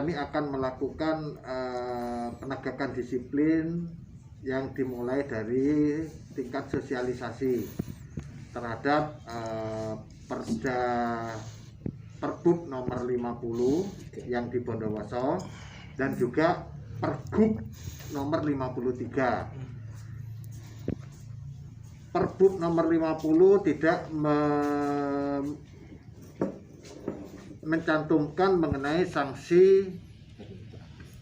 kami akan melakukan penegakan disiplin yang dimulai dari tingkat sosialisasi terhadap Pergub nomor 50 yang di Bondowoso dan juga Pergub nomor 53. Pergub nomor 50 tidak mencantumkan mengenai sanksi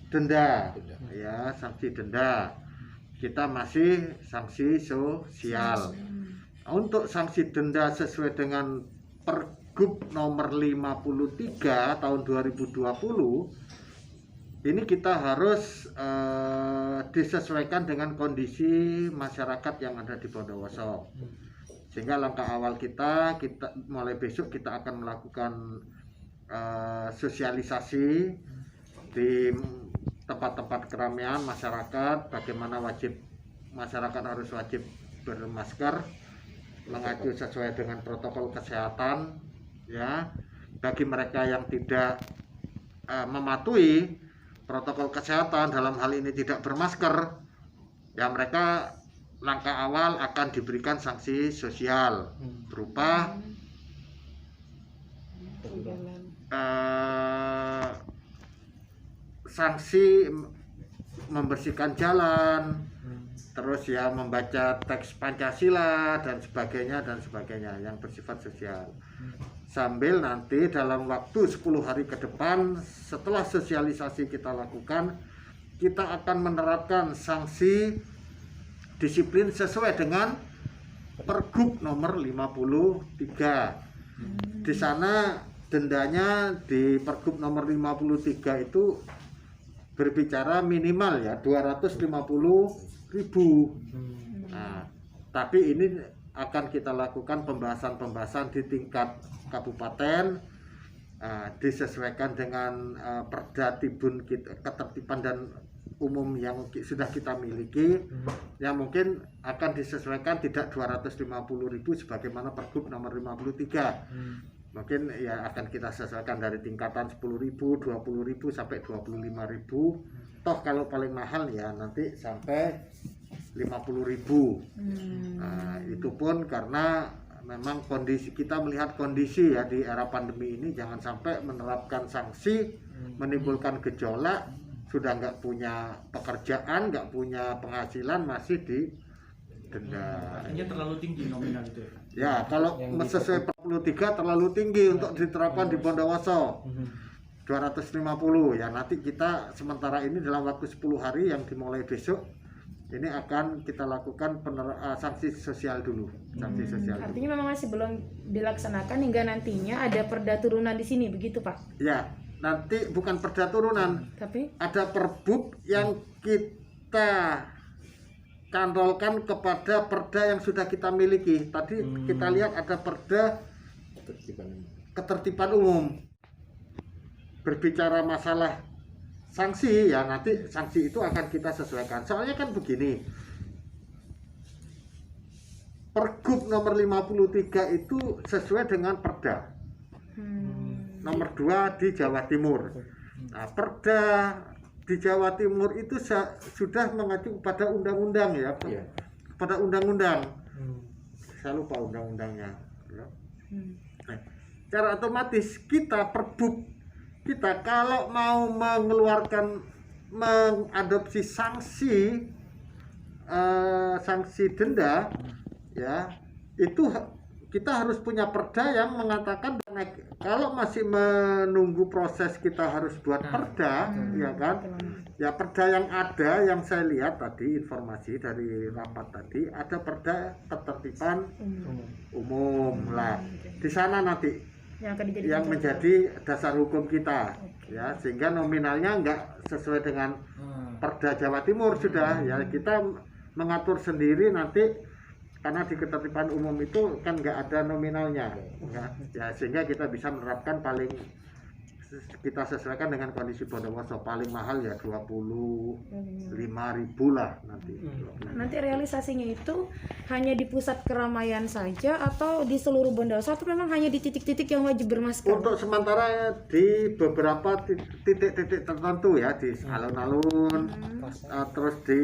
denda, ya, sanksi denda. Kita masih sanksi sosial. Untuk sanksi denda sesuai dengan Pergub nomor 53 tahun 2020 ini kita harus disesuaikan dengan kondisi masyarakat yang ada di Bondowoso. Sehingga langkah awal kita mulai besok kita akan melakukan sosialisasi di tempat-tempat keramaian masyarakat, bagaimana masyarakat harus wajib bermasker, mengacu sesuai dengan protokol kesehatan, ya. Bagi mereka yang tidak mematuhi protokol kesehatan, dalam hal ini tidak bermasker, ya mereka langkah awal akan diberikan sanksi sosial berupa sanksi membersihkan jalan, terus ya membaca teks Pancasila dan sebagainya yang bersifat sosial. Sambil nanti dalam waktu 10 hari ke depan setelah sosialisasi kita lakukan, kita akan menerapkan sanksi disiplin sesuai dengan Pergub nomor 53. Di sana dendanya di Pergub nomor 53 itu berbicara minimal ya 250.000. Nah, tapi ini akan kita lakukan pembahasan di tingkat kabupaten, disesuaikan dengan Perda Tibun Ketertiban dan Umum yang sudah kita miliki, yang mungkin akan disesuaikan tidak 250.000 sebagaimana Pergub nomor 53. Mungkin ya akan kita sesuaikan dari tingkatan 10.000, 20.000 sampai 25.000. Toh kalau paling mahal ya nanti sampai 50.000. Nah, itu pun karena memang kondisi kita melihat kondisi ya di era pandemi ini, jangan sampai menerapkan sanksi menimbulkan gejolak, sudah nggak punya pekerjaan, nggak punya penghasilan, masih di denda. Artinya terlalu tinggi nominal itu ya? Ya, kalau sesuai 43 terlalu tinggi untuk diterapkan di Bondowoso. 250 ya, nanti kita sementara ini dalam waktu 10 hari yang dimulai besok ini akan kita lakukan sanksi sosial dulu. Sanksi sosial artinya memang masih belum dilaksanakan hingga nantinya ada perda turunan di sini, begitu Pak? Ya, nanti bukan perda turunan, tapi ada Pergub yang kita kantolkan kepada perda yang sudah kita miliki. Tadi kita lihat ada Perda Ketertiban Umum berbicara masalah sanksi, ya nanti sanksi itu akan kita sesuaikan. Soalnya kan begini, Pergub nomor 53 itu sesuai dengan Perda nomor 2 di Jawa Timur. Nah, Perda di Jawa Timur itu sudah mengacu pada undang-undang ya, pada undang-undang. Saya lupa undang-undangnya. Ya. Secara otomatis kita Pergub kita kalau mau mengadopsi sanksi denda, ya itu kita harus punya perda yang mengatakan kalau masih menunggu proses kita harus buat perda, ya kan? Ya perda yang ada, yang saya lihat tadi informasi dari rapat tadi ada Perda Ketertiban Umum lah. Di sana nanti yang menjadi dasar hukum kita, ya sehingga nominalnya enggak sesuai dengan Perda Jawa Timur sudah, ya kita mengatur sendiri nanti. Karena di ketertiban umum itu kan nggak ada nominalnya, ya, sehingga kita bisa menerapkan paling kita sesuaikan dengan kondisi Bondowoso. Paling mahal ya 25.000 lah nanti. Nanti realisasinya itu hanya di pusat keramaian saja atau di seluruh Bondowoso atau memang hanya di titik-titik yang wajib bermasker? Untuk sementara di beberapa titik-titik tertentu ya, di alun-alun, terus di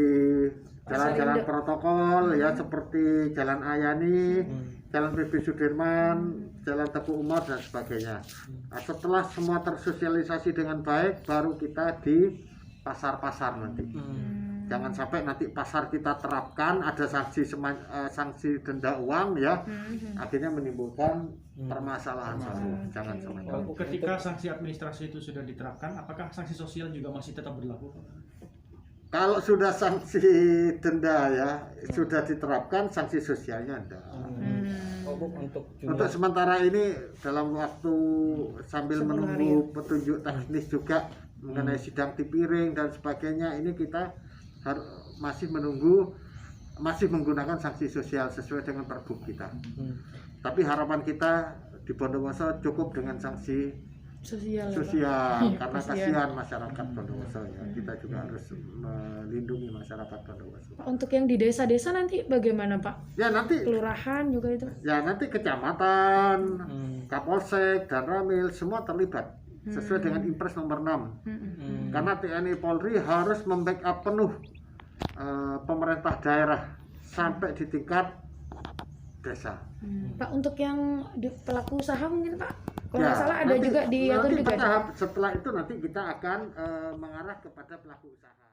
jalan-jalan protokol ya, seperti Jalan Ayani, Jalan PB Sudirman, Jalan Teguh Umar dan sebagainya. Nah, setelah semua tersosialisasi dengan baik, baru kita di pasar-pasar nanti. Jangan sampai nanti pasar kita terapkan ada sanksi denda uang ya, akhirnya menimbulkan permasalahan baru. Jangan sampai. Ketika sanksi administrasi itu sudah diterapkan, apakah sanksi sosial juga masih tetap berlaku? Kalau sudah sanksi denda ya sudah diterapkan, sanksi sosialnya ada. Untuk sementara ini dalam waktu sambil menunggu petunjuk teknis juga mengenai sidang tipiring dan sebagainya, ini kita masih menggunakan sanksi sosial sesuai dengan Pergub kita. Tapi harapan kita di Bondowoso cukup dengan sanksi sosial karena kasihan masyarakat Bondowoso ya. Kita juga harus melindungi masyarakat Bondowoso. Untuk yang di desa-desa nanti bagaimana Pak? Ya nanti kelurahan juga itu. Ya nanti kecamatan, Kapolsek dan Ramil semua terlibat sesuai dengan Impres nomor 6. Karena TNI Polri harus membackup penuh pemerintah daerah sampai di tingkat desa. Pak, untuk yang pelaku usaha mungkin Pak? Kalau nggak Ya, salah ada juga diatur juga. Setelah itu nanti kita akan mengarah kepada pelaku usaha.